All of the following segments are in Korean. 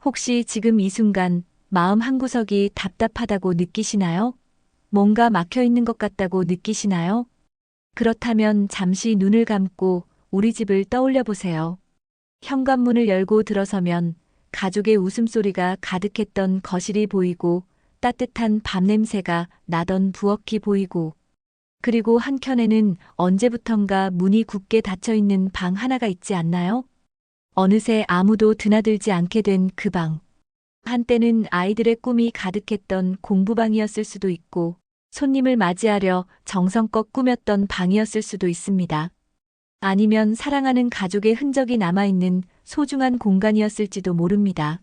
혹시 지금 이 순간 마음 한구석이 답답하다고 느끼시나요? 뭔가 막혀 있는 것 같다고 느끼시나요? 그렇다면 잠시 눈을 감고 우리 집을 떠올려 보세요. 현관문을 열고 들어서면 가족의 웃음소리가 가득했던 거실이 보이고 따뜻한 밥 냄새가 나던 부엌이 보이고 그리고 한켠에는 언제부턴가 문이 굳게 닫혀 있는 방 하나가 있지 않나요? 어느새 아무도 드나들지 않게 된 그 방. 한때는 아이들의 꿈이 가득했던 공부방이었을 수도 있고 손님을 맞이하려 정성껏 꾸몄던 방이었을 수도 있습니다. 아니면 사랑하는 가족의 흔적이 남아있는 소중한 공간이었을지도 모릅니다.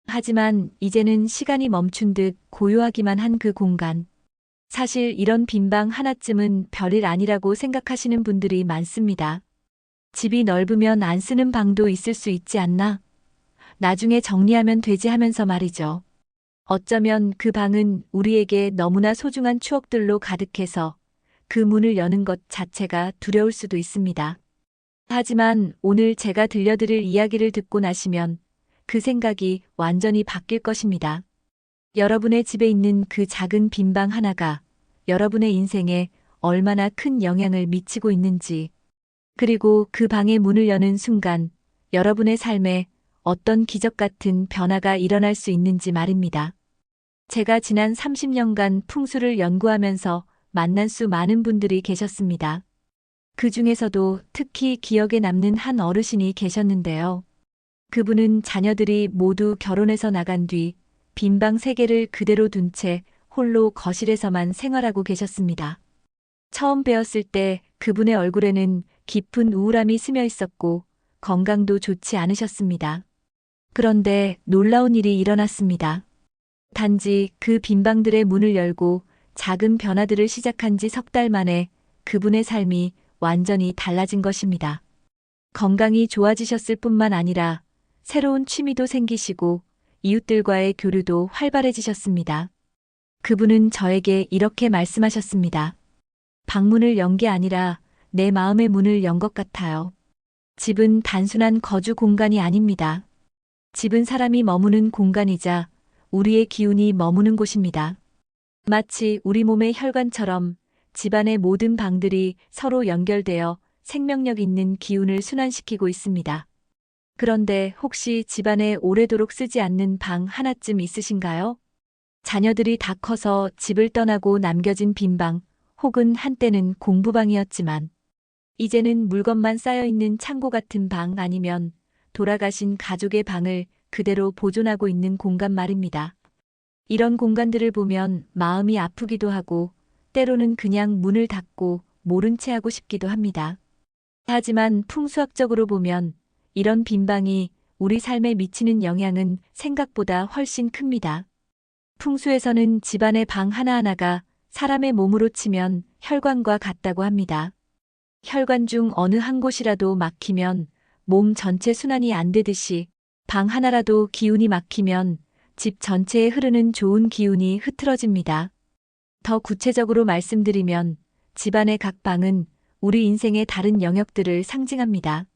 하지만 이제는 시간이 멈춘 듯 고요하기만 한 그 공간. 사실 이런 빈 방 하나쯤은 별일 아니라고 생각하시는 분들이 많습니다. 집이 넓으면 안 쓰는 방도 있을 수 있지 않나? 나중에 정리하면 되지 하면서 말이죠. 어쩌면 그 방은 우리에게 너무나 소중한 추억들로 가득해서 그 문을 여는 것 자체가 두려울 수도 있습니다. 하지만 오늘 제가 들려드릴 이야기를 듣고 나시면 그 생각이 완전히 바뀔 것입니다. 여러분의 집에 있는 그 작은 빈 방 하나가 여러분의 인생에 얼마나 큰 영향을 미치고 있는지, 그리고 그 방의 문을 여는 순간 여러분의 삶에 어떤 기적 같은 변화가 일어날 수 있는지 말입니다. 제가 지난 30년간 풍수를 연구하면서 만난 수 많은 분들이 계셨습니다. 그 중에서도 특히 기억에 남는 한 어르신이 계셨는데요. 그분은 자녀들이 모두 결혼해서 나간 뒤 빈방 3개를 그대로 둔 채 홀로 거실에서만 생활하고 계셨습니다. 처음 뵈었을 때 그분의 얼굴에는 깊은 우울함이 스며 있었고 건강도 좋지 않으셨습니다. 그런데 놀라운 일이 일어났습니다. 단지 그 빈방들의 문을 열고 작은 변화들을 시작한 지 3달 만에 그분의 삶이 완전히 달라진 것입니다. 건강이 좋아지셨을 뿐만 아니라 새로운 취미도 생기시고 이웃들과의 교류도 활발해지셨습니다. 그분은 저에게 이렇게 말씀하셨습니다. 방문을 연 게 아니라 내 마음의 문을 연 것 같아요. 집은 단순한 거주 공간이 아닙니다. 집은 사람이 머무는 공간이자 우리의 기운이 머무는 곳입니다. 마치 우리 몸의 혈관처럼 집안의 모든 방들이 서로 연결되어 생명력 있는 기운을 순환시키고 있습니다. 그런데 혹시 집안에 오래도록 쓰지 않는 방 하나쯤 있으신가요? 자녀들이 다 커서 집을 떠나고 남겨진 빈방, 혹은 한때는 공부방이었지만 이제는 물건만 쌓여있는 창고 같은 방 아니면 돌아가신 가족의 방을 그대로 보존하고 있는 공간 말입니다. 이런 공간들을 보면 마음이 아프기도 하고 때로는 그냥 문을 닫고 모른 채 하고 싶기도 합니다. 하지만 풍수학적으로 보면 이런 빈방이 우리 삶에 미치는 영향은 생각보다 훨씬 큽니다. 풍수에서는 집안의 방 하나하나가 사람의 몸으로 치면 혈관과 같다고 합니다. 혈관 중 어느 한 곳이라도 막히면 몸 전체 순환이 안 되듯이 방 하나라도 기운이 막히면 집 전체에 흐르는 좋은 기운이 흐트러집니다. 더 구체적으로 말씀드리면 집안의 각 방은 우리 인생의 다른 영역들을 상징합니다.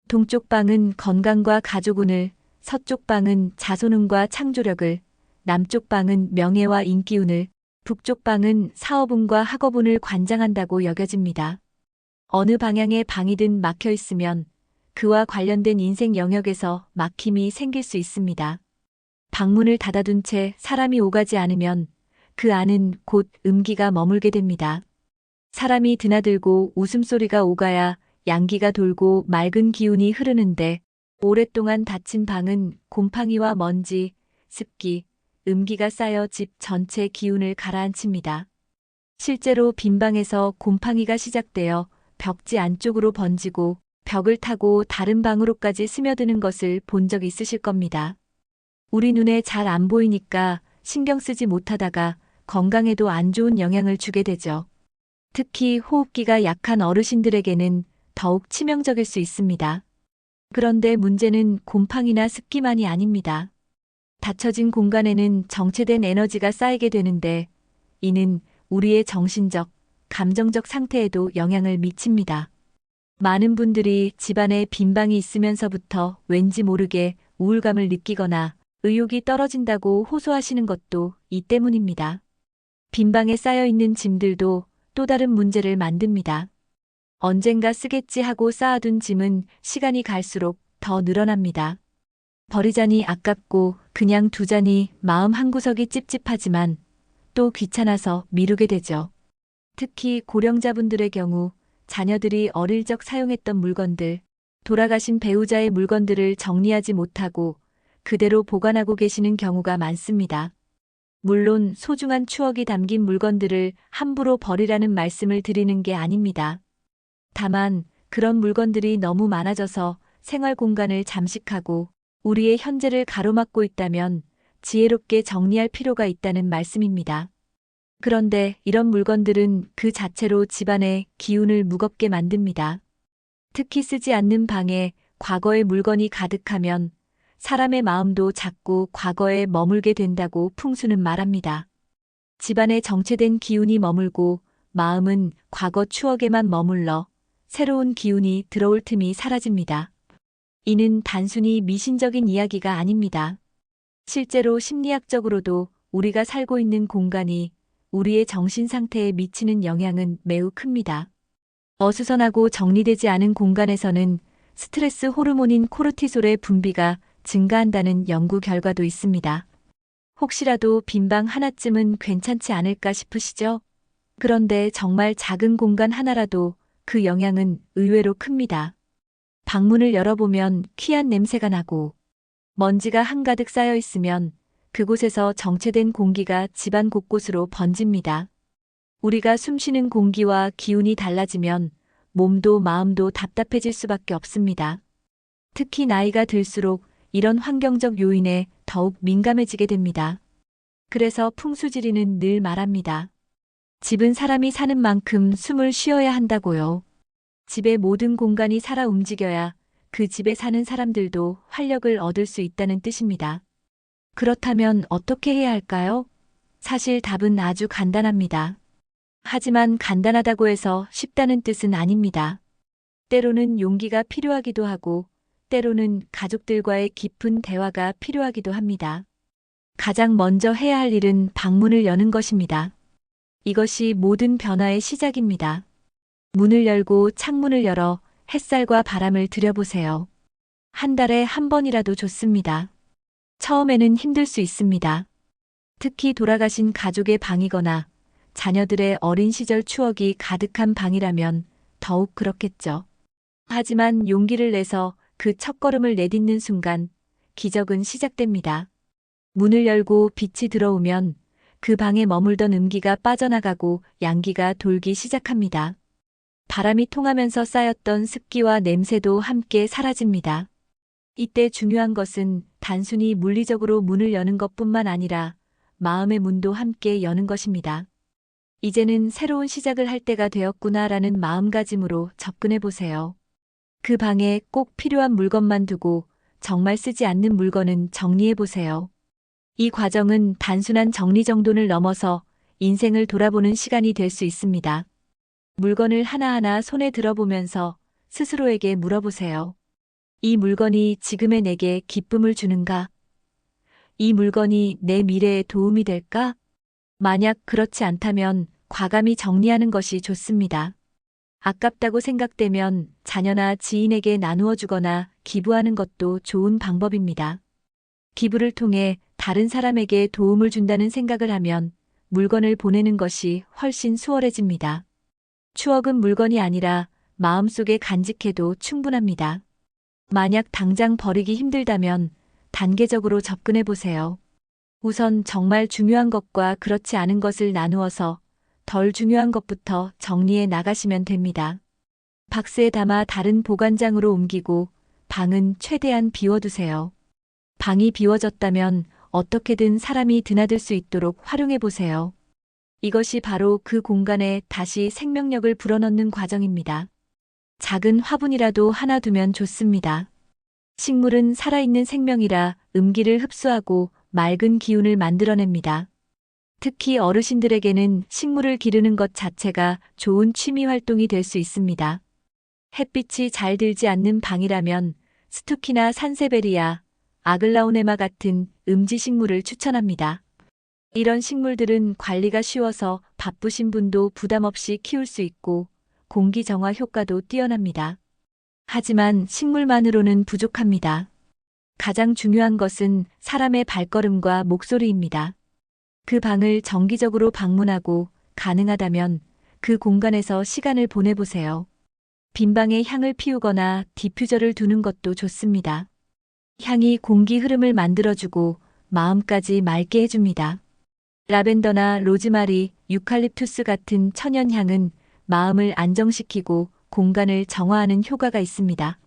동쪽 방은 건강과 가족운을, 서쪽 방은 자손운과 창조력을, 남쪽 방은 명예와 인기운을, 북쪽 방은 사업운과 학업운을 관장한다고 여겨집니다. 어느 방향의 방이든 막혀 있으면 그와 관련된 인생 영역에서 막힘이 생길 수 있습니다. 방문을 닫아둔 채 사람이 오가지 않으면 그 안은 곧 음기가 머물게 됩니다. 사람이 드나들고 웃음소리가 오가야 양기가 돌고 맑은 기운이 흐르는데 오랫동안 닫힌 방은 곰팡이와 먼지, 습기, 음기가 쌓여 집 전체 기운을 가라앉힙니다. 실제로 빈 방에서 곰팡이가 시작되어 벽지 안쪽으로 번지고 벽을 타고 다른 방으로까지 스며드는 것을 본 적 있으실 겁니다. 우리 눈에 잘 안 보이니까 신경 쓰지 못하다가 건강에도 안 좋은 영향을 주게 되죠. 특히 호흡기가 약한 어르신들에게는 더욱 치명적일 수 있습니다. 그런데 문제는 곰팡이나 습기만이 아닙니다. 닫혀진 공간에는 정체된 에너지가 쌓이게 되는데 이는 우리의 정신적, 감정적 상태에도 영향을 미칩니다. 많은 분들이 집안에 빈 방이 있으면서부터 왠지 모르게 우울감을 느끼거나 의욕이 떨어진다고 호소하시는 것도 이 때문입니다. 빈방에 쌓여있는 짐들도 또 다른 문제를 만듭니다. 언젠가 쓰겠지 하고 쌓아둔 짐은 시간이 갈수록 더 늘어납니다. 버리자니 아깝고 그냥 두자니 마음 한구석이 찝찝하지만 또 귀찮아서 미루게 되죠. 특히 고령자분들의 경우 자녀들이 어릴 적 사용했던 물건들, 돌아가신 배우자의 물건들을 정리하지 못하고 그대로 보관하고 계시는 경우가 많습니다. 물론 소중한 추억이 담긴 물건들을 함부로 버리라는 말씀을 드리는 게 아닙니다. 다만 그런 물건들이 너무 많아져서 생활 공간을 잠식하고 우리의 현재를 가로막고 있다면 지혜롭게 정리할 필요가 있다는 말씀입니다. 그런데 이런 물건들은 그 자체로 집안의 기운을 무겁게 만듭니다. 특히 쓰지 않는 방에 과거의 물건이 가득하면 사람의 마음도 자꾸 과거에 머물게 된다고 풍수는 말합니다. 집안에 정체된 기운이 머물고 마음은 과거 추억에만 머물러 새로운 기운이 들어올 틈이 사라집니다. 이는 단순히 미신적인 이야기가 아닙니다. 실제로 심리학적으로도 우리가 살고 있는 공간이 우리의 정신 상태에 미치는 영향은 매우 큽니다. 어수선하고 정리되지 않은 공간에서는 스트레스 호르몬인 코르티솔의 분비가 증가한다는 연구 결과도 있습니다. 혹시라도 빈방 하나쯤은 괜찮지 않을까 싶으시죠? 그런데 정말 작은 공간 하나라도 그 영향은 의외로 큽니다. 방문을 열어보면 귀한 냄새가 나고 먼지가 한가득 쌓여 있으면 그곳에서 정체된 공기가 집안 곳곳으로 번집니다. 우리가 숨쉬는 공기와 기운이 달라지면 몸도 마음도 답답해질 수밖에 없습니다. 특히 나이가 들수록 이런 환경적 요인에 더욱 민감해지게 됩니다. 그래서 풍수지리는 늘 말합니다. 집은 사람이 사는 만큼 숨을 쉬어야 한다고요. 집의 모든 공간이 살아 움직여야 그 집에 사는 사람들도 활력을 얻을 수 있다는 뜻입니다. 그렇다면 어떻게 해야 할까요? 사실 답은 아주 간단합니다. 하지만 간단하다고 해서 쉽다는 뜻은 아닙니다. 때로는 용기가 필요하기도 하고 때로는 가족들과의 깊은 대화가 필요하기도 합니다. 가장 먼저 해야 할 일은 방문을 여는 것입니다. 이것이 모든 변화의 시작입니다. 문을 열고 창문을 열어 햇살과 바람을 들여보세요. 한 달에 한 번이라도 좋습니다. 처음에는 힘들 수 있습니다. 특히 돌아가신 가족의 방이거나 자녀들의 어린 시절 추억이 가득한 방이라면 더욱 그렇겠죠. 하지만 용기를 내서 그 첫걸음을 내딛는 순간 기적은 시작됩니다. 문을 열고 빛이 들어오면 그 방에 머물던 음기가 빠져나가고 양기가 돌기 시작합니다. 바람이 통하면서 쌓였던 습기와 냄새도 함께 사라집니다. 이때 중요한 것은 단순히 물리적으로 문을 여는 것뿐만 아니라 마음의 문도 함께 여는 것입니다. 이제는 새로운 시작을 할 때가 되었구나라는 마음가짐으로 접근해 보세요. 그 방에 꼭 필요한 물건만 두고 정말 쓰지 않는 물건은 정리해 보세요. 이 과정은 단순한 정리정돈을 넘어서 인생을 돌아보는 시간이 될 수 있습니다. 물건을 하나하나 손에 들어보면서 스스로에게 물어보세요. 이 물건이 지금의 내게 기쁨을 주는가? 이 물건이 내 미래에 도움이 될까? 만약 그렇지 않다면 과감히 정리하는 것이 좋습니다. 아깝다고 생각되면 자녀나 지인에게 나누어 주거나 기부하는 것도 좋은 방법입니다. 기부를 통해 다른 사람에게 도움을 준다는 생각을 하면 물건을 보내는 것이 훨씬 수월해집니다. 추억은 물건이 아니라 마음속에 간직해도 충분합니다. 만약 당장 버리기 힘들다면 단계적으로 접근해 보세요. 우선 정말 중요한 것과 그렇지 않은 것을 나누어서 덜 중요한 것부터 정리해 나가시면 됩니다. 박스에 담아 다른 보관장으로 옮기고 방은 최대한 비워두세요. 방이 비워졌다면 어떻게든 사람이 드나들 수 있도록 활용해 보세요. 이것이 바로 그 공간에 다시 생명력을 불어넣는 과정입니다. 작은 화분이라도 하나 두면 좋습니다. 식물은 살아있는 생명이라 음기를 흡수하고 맑은 기운을 만들어냅니다. 특히 어르신들에게는 식물을 기르는 것 자체가 좋은 취미 활동이 될 수 있습니다. 햇빛이 잘 들지 않는 방이라면 스투키나 산세베리아, 아글라오네마 같은 음지식물을 추천합니다. 이런 식물들은 관리가 쉬워서 바쁘신 분도 부담 없이 키울 수 있고 공기 정화 효과도 뛰어납니다. 하지만 식물만으로는 부족합니다. 가장 중요한 것은 사람의 발걸음과 목소리입니다. 그 방을 정기적으로 방문하고 가능하다면 그 공간에서 시간을 보내보세요. 빈 방에 향을 피우거나 디퓨저를 두는 것도 좋습니다. 향이 공기 흐름을 만들어주고 마음까지 맑게 해줍니다. 라벤더나 로즈마리, 유칼립투스 같은 천연향은 마음을 안정시키고 공간을 정화하는 효과가 있습니다.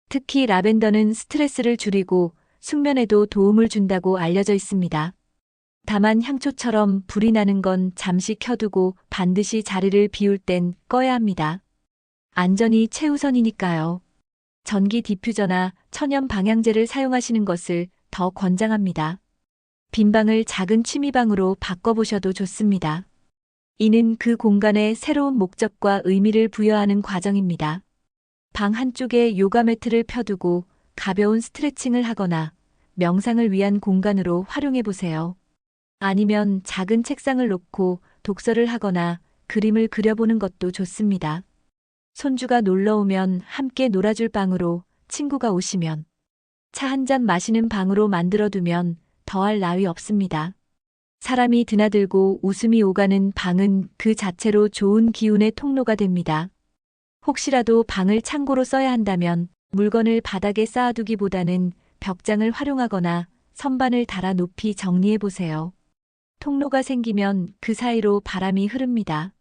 특히 라벤더는 스트레스를 줄이고 숙면에도 도움을 준다고 알려져 있습니다. 다만 향초처럼 불이 나는 건 잠시 켜두고 반드시 자리를 비울 땐 꺼야 합니다. 안전이 최우선이니까요. 전기 디퓨저나 천연 방향제를 사용하시는 것을 더 권장합니다. 빈 방을 작은 취미방으로 바꿔보셔도 좋습니다. 이는 그 공간에 새로운 목적과 의미를 부여하는 과정입니다. 방 한쪽에 요가 매트를 펴두고 가벼운 스트레칭을 하거나 명상을 위한 공간으로 활용해 보세요. 아니면 작은 책상을 놓고 독서를 하거나 그림을 그려보는 것도 좋습니다. 손주가 놀러 오면 함께 놀아줄 방으로, 친구가 오시면 차 한 잔 마시는 방으로 만들어두면 더할 나위 없습니다. 사람이 드나들고 웃음이 오가는 방은 그 자체로 좋은 기운의 통로가 됩니다. 혹시라도 방을 창고로 써야 한다면 물건을 바닥에 쌓아두기보다는 벽장을 활용하거나 선반을 달아 높이 정리해 보세요. 통로가 생기면 그 사이로 바람이 흐릅니다.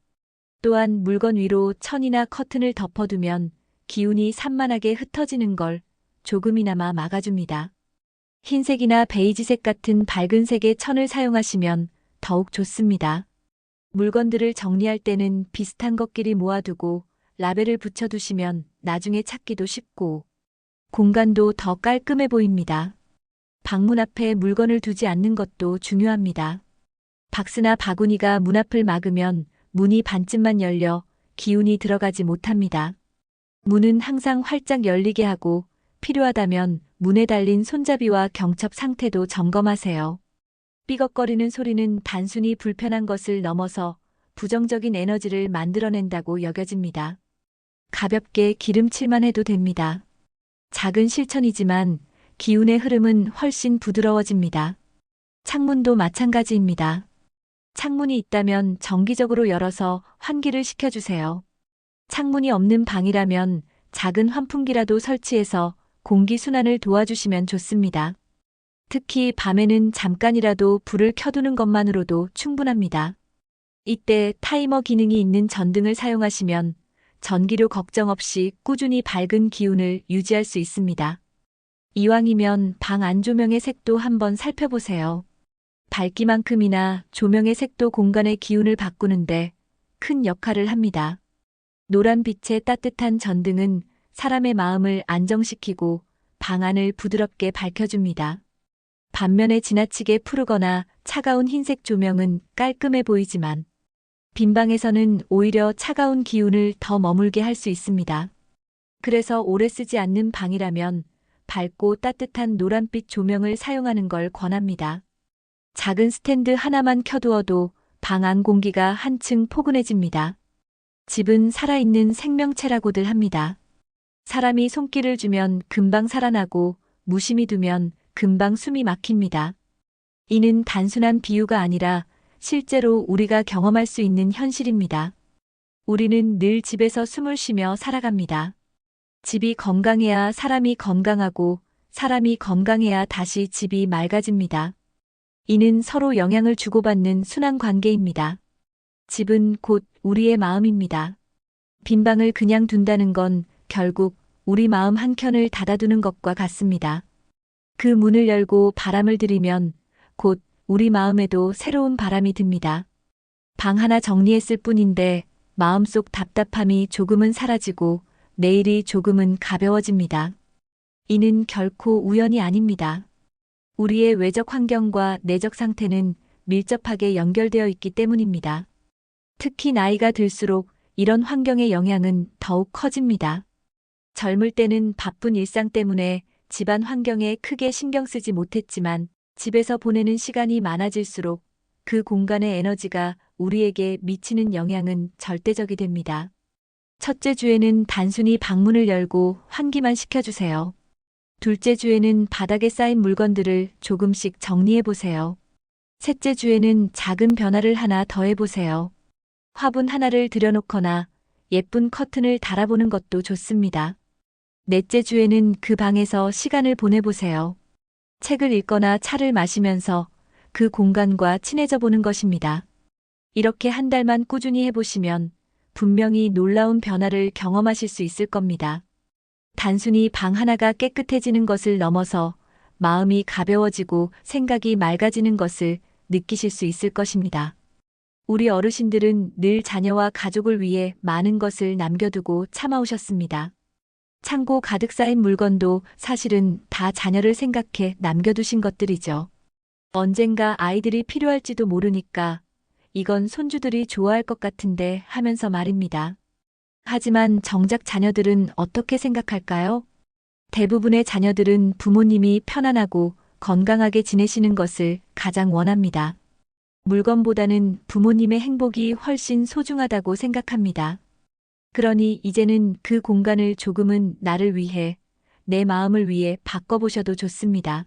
또한 물건 위로 천이나 커튼을 덮어두면 기운이 산만하게 흩어지는 걸 조금이나마 막아줍니다. 흰색이나 베이지색 같은 밝은 색의 천을 사용하시면 더욱 좋습니다. 물건들을 정리할 때는 비슷한 것끼리 모아두고 라벨을 붙여두시면 나중에 찾기도 쉽고 공간도 더 깔끔해 보입니다. 방문 앞에 물건을 두지 않는 것도 중요합니다. 박스나 바구니가 문 앞을 막으면 문이 반쯤만 열려 기운이 들어가지 못합니다. 문은 항상 활짝 열리게 하고 필요하다면 문에 달린 손잡이와 경첩 상태도 점검하세요. 삐걱거리는 소리는 단순히 불편한 것을 넘어서 부정적인 에너지를 만들어낸다고 여겨집니다. 가볍게 기름칠만 해도 됩니다. 작은 실천이지만 기운의 흐름은 훨씬 부드러워집니다. 창문도 마찬가지입니다. 창문이 있다면 정기적으로 열어서 환기를 시켜주세요. 창문이 없는 방이라면 작은 환풍기라도 설치해서 공기 순환을 도와주시면 좋습니다. 특히 밤에는 잠깐이라도 불을 켜두는 것만으로도 충분합니다. 이때 타이머 기능이 있는 전등을 사용하시면 전기료 걱정 없이 꾸준히 밝은 기운을 유지할 수 있습니다. 이왕이면 방 안조명의 색도 한번 살펴보세요. 밝기만큼이나 조명의 색도 공간의 기운을 바꾸는데 큰 역할을 합니다. 노란빛의 따뜻한 전등은 사람의 마음을 안정시키고 방 안을 부드럽게 밝혀줍니다. 반면에 지나치게 푸르거나 차가운 흰색 조명은 깔끔해 보이지만 빈 방에서는 오히려 차가운 기운을 더 머물게 할 수 있습니다. 그래서 오래 쓰지 않는 방이라면 밝고 따뜻한 노란빛 조명을 사용하는 걸 권합니다. 작은 스탠드 하나만 켜두어도 방 안 공기가 한층 포근해집니다. 집은 살아있는 생명체라고들 합니다. 사람이 손길을 주면 금방 살아나고 무심히 두면 금방 숨이 막힙니다. 이는 단순한 비유가 아니라 실제로 우리가 경험할 수 있는 현실입니다. 우리는 늘 집에서 숨을 쉬며 살아갑니다. 집이 건강해야 사람이 건강하고 사람이 건강해야 다시 집이 맑아집니다. 이는 서로 영향을 주고받는 순환 관계입니다. 집은 곧 우리의 마음입니다. 빈 방을 그냥 둔다는 건 결국 우리 마음 한켠을 닫아두는 것과 같습니다. 그 문을 열고 바람을 들이면 곧 우리 마음에도 새로운 바람이 듭니다. 방 하나 정리했을 뿐인데 마음속 답답함이 조금은 사라지고 내일이 조금은 가벼워집니다. 이는 결코 우연이 아닙니다. 우리의 외적 환경과 내적 상태는 밀접하게 연결되어 있기 때문입니다. 특히 나이가 들수록 이런 환경의 영향은 더욱 커집니다. 젊을 때는 바쁜 일상 때문에 집안 환경에 크게 신경 쓰지 못했지만 집에서 보내는 시간이 많아질수록 그 공간의 에너지가 우리에게 미치는 영향은 절대적이 됩니다. 첫째 주에는 단순히 방문을 열고 환기만 시켜주세요. 둘째 주에는 바닥에 쌓인 물건들을 조금씩 정리해 보세요. 셋째 주에는 작은 변화를 하나 더해 보세요. 화분 하나를 들여놓거나 예쁜 커튼을 달아보는 것도 좋습니다. 넷째 주에는 그 방에서 시간을 보내보세요. 책을 읽거나 차를 마시면서 그 공간과 친해져 보는 것입니다. 이렇게 한 달만 꾸준히 해보시면 분명히 놀라운 변화를 경험하실 수 있을 겁니다. 단순히 방 하나가 깨끗해지는 것을 넘어서 마음이 가벼워지고 생각이 맑아지는 것을 느끼실 수 있을 것입니다. 우리 어르신들은 늘 자녀와 가족을 위해 많은 것을 남겨두고 참아오셨습니다. 창고 가득 쌓인 물건도 사실은 다 자녀를 생각해 남겨두신 것들이죠. 언젠가 아이들이 필요할지도 모르니까 이건 손주들이 좋아할 것 같은데 하면서 말입니다. 하지만 정작 자녀들은 어떻게 생각할까요? 대부분의 자녀들은 부모님이 편안하고 건강하게 지내시는 것을 가장 원합니다. 물건보다는 부모님의 행복이 훨씬 소중하다고 생각합니다. 그러니 이제는 그 공간을 조금은 나를 위해, 내 마음을 위해 바꿔보셔도 좋습니다.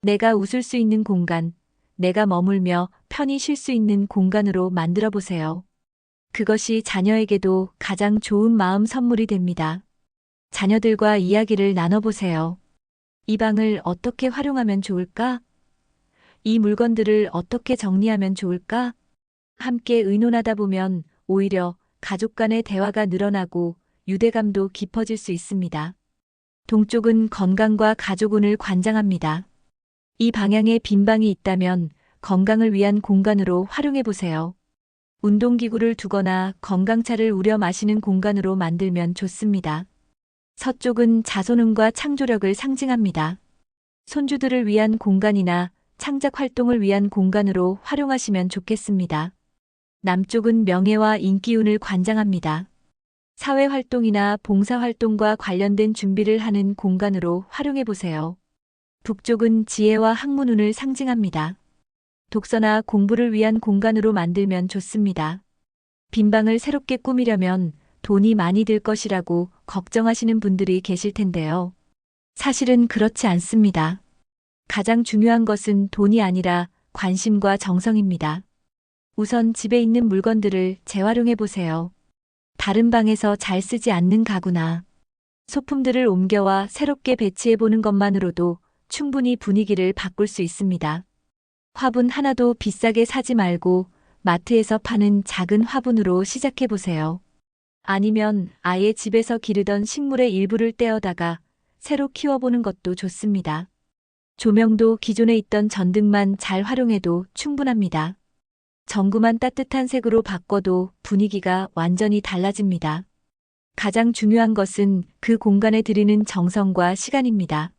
내가 웃을 수 있는 공간, 내가 머물며 편히 쉴 수 있는 공간으로 만들어 보세요. 그것이 자녀에게도 가장 좋은 마음 선물이 됩니다. 자녀들과 이야기를 나눠보세요. 이 방을 어떻게 활용하면 좋을까? 이 물건들을 어떻게 정리하면 좋을까? 함께 의논하다 보면 오히려 가족 간의 대화가 늘어나고 유대감도 깊어질 수 있습니다. 동쪽은 건강과 가족운을 관장합니다. 이 방향에 빈 방이 있다면 건강을 위한 공간으로 활용해 보세요. 운동기구를 두거나 건강차를 우려 마시는 공간으로 만들면 좋습니다. 서쪽은 자손운과 창조력을 상징합니다. 손주들을 위한 공간이나 창작 활동을 위한 공간으로 활용하시면 좋겠습니다. 남쪽은 명예와 인기운을 관장합니다. 사회활동이나 봉사활동과 관련된 준비를 하는 공간으로 활용해 보세요. 북쪽은 지혜와 학문운을 상징합니다. 독서나 공부를 위한 공간으로 만들면 좋습니다. 빈방을 새롭게 꾸미려면 돈이 많이 들 것이라고 걱정하시는 분들이 계실 텐데요. 사실은 그렇지 않습니다. 가장 중요한 것은 돈이 아니라 관심과 정성입니다. 우선 집에 있는 물건들을 재활용해 보세요. 다른 방에서 잘 쓰지 않는 가구나 소품들을 옮겨와 새롭게 배치해 보는 것만으로도 충분히 분위기를 바꿀 수 있습니다. 화분 하나도 비싸게 사지 말고 마트에서 파는 작은 화분으로 시작해 보세요. 아니면 아예 집에서 기르던 식물의 일부를 떼어다가 새로 키워보는 것도 좋습니다. 조명도 기존에 있던 전등만 잘 활용해도 충분합니다. 전구만 따뜻한 색으로 바꿔도 분위기가 완전히 달라집니다. 가장 중요한 것은 그 공간에 들이는 정성과 시간입니다.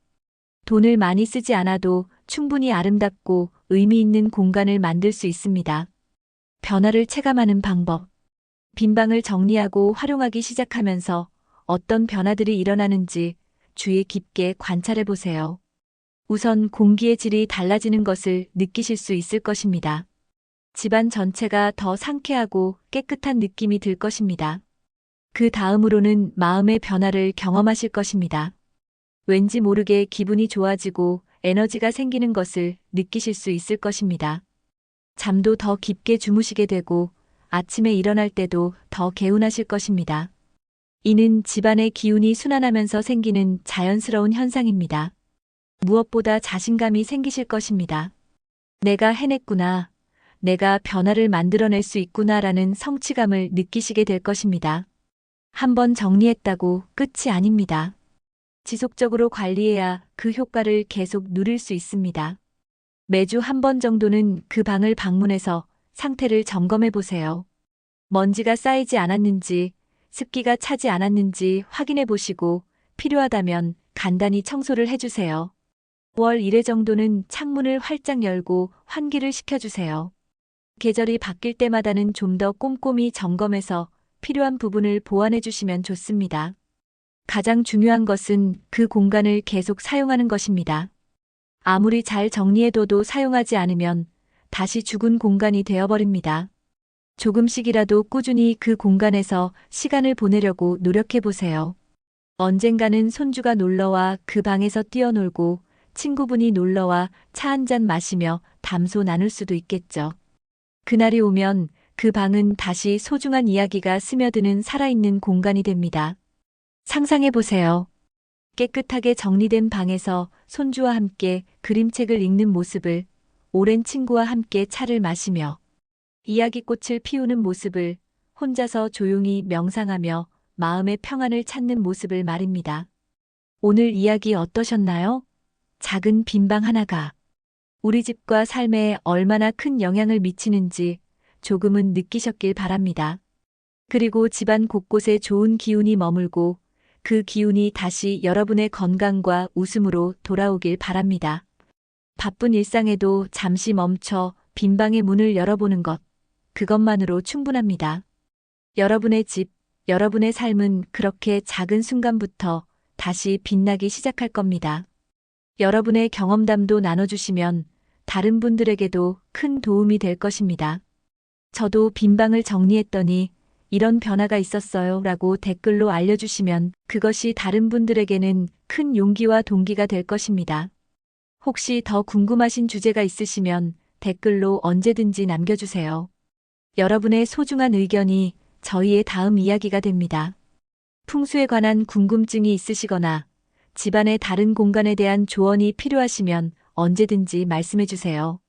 돈을 많이 쓰지 않아도 충분히 아름답고 의미 있는 공간을 만들 수 있습니다. 변화를 체감하는 방법. 빈방을 정리하고 활용하기 시작하면서 어떤 변화들이 일어나는지 주의 깊게 관찰해 보세요. 우선 공기의 질이 달라지는 것을 느끼실 수 있을 것입니다. 집안 전체가 더 상쾌하고 깨끗한 느낌이 들 것입니다. 그 다음으로는 마음의 변화를 경험하실 것입니다. 왠지 모르게 기분이 좋아지고 에너지가 생기는 것을 느끼실 수 있을 것입니다. 잠도 더 깊게 주무시게 되고 아침에 일어날 때도 더 개운하실 것입니다. 이는 집안의 기운이 순환하면서 생기는 자연스러운 현상입니다. 무엇보다 자신감이 생기실 것입니다. 내가 해냈구나. 내가 변화를 만들어낼 수 있구나라는 성취감을 느끼시게 될 것입니다. 한번 정리했다고 끝이 아닙니다. 지속적으로 관리해야 그 효과를 계속 누릴 수 있습니다. 매주 한 번 정도는 그 방을 방문해서 상태를 점검해 보세요. 먼지가 쌓이지 않았는지, 습기가 차지 않았는지 확인해 보시고 필요하다면 간단히 청소를 해주세요. 월 1회 정도는 창문을 활짝 열고 환기를 시켜주세요. 계절이 바뀔 때마다는 좀 더 꼼꼼히 점검해서 필요한 부분을 보완해 주시면 좋습니다. 가장 중요한 것은 그 공간을 계속 사용하는 것입니다. 아무리 잘 정리해둬도 사용하지 않으면 다시 죽은 공간이 되어버립니다. 조금씩이라도 꾸준히 그 공간에서 시간을 보내려고 노력해보세요. 언젠가는 손주가 놀러와 그 방에서 뛰어놀고 친구분이 놀러와 차 한잔 마시며 담소 나눌 수도 있겠죠. 그날이 오면 그 방은 다시 소중한 이야기가 스며드는 살아있는 공간이 됩니다. 상상해보세요. 깨끗하게 정리된 방에서 손주와 함께 그림책을 읽는 모습을, 오랜 친구와 함께 차를 마시며 이야기꽃을 피우는 모습을, 혼자서 조용히 명상하며 마음의 평안을 찾는 모습을 말입니다. 오늘 이야기 어떠셨나요? 작은 빈방 하나가 우리 집과 삶에 얼마나 큰 영향을 미치는지 조금은 느끼셨길 바랍니다. 그리고 집안 곳곳에 좋은 기운이 머물고 그 기운이 다시 여러분의 건강과 웃음으로 돌아오길 바랍니다. 바쁜 일상에도 잠시 멈춰 빈방의 문을 열어보는 것, 그것만으로 충분합니다. 여러분의 집, 여러분의 삶은 그렇게 작은 순간부터 다시 빛나기 시작할 겁니다. 여러분의 경험담도 나눠주시면 다른 분들에게도 큰 도움이 될 것입니다. 저도 빈방을 정리했더니 이런 변화가 있었어요 라고 댓글로 알려주시면 그것이 다른 분들에게는 큰 용기와 동기가 될 것입니다. 혹시 더 궁금하신 주제가 있으시면 댓글로 언제든지 남겨주세요. 여러분의 소중한 의견이 저희의 다음 이야기가 됩니다. 풍수에 관한 궁금증이 있으시거나 집안의 다른 공간에 대한 조언이 필요하시면 언제든지 말씀해주세요.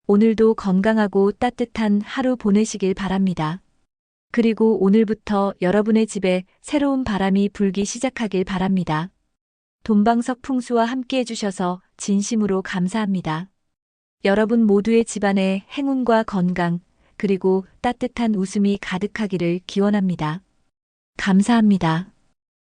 오늘도 건강하고 따뜻한 하루 보내시길 바랍니다. 그리고 오늘부터 여러분의 집에 새로운 바람이 불기 시작하길 바랍니다. 돈방석 풍수와 함께 해주셔서 진심으로 감사합니다. 여러분 모두의 집안에 행운과 건강, 그리고 따뜻한 웃음이 가득하기를 기원합니다. 감사합니다.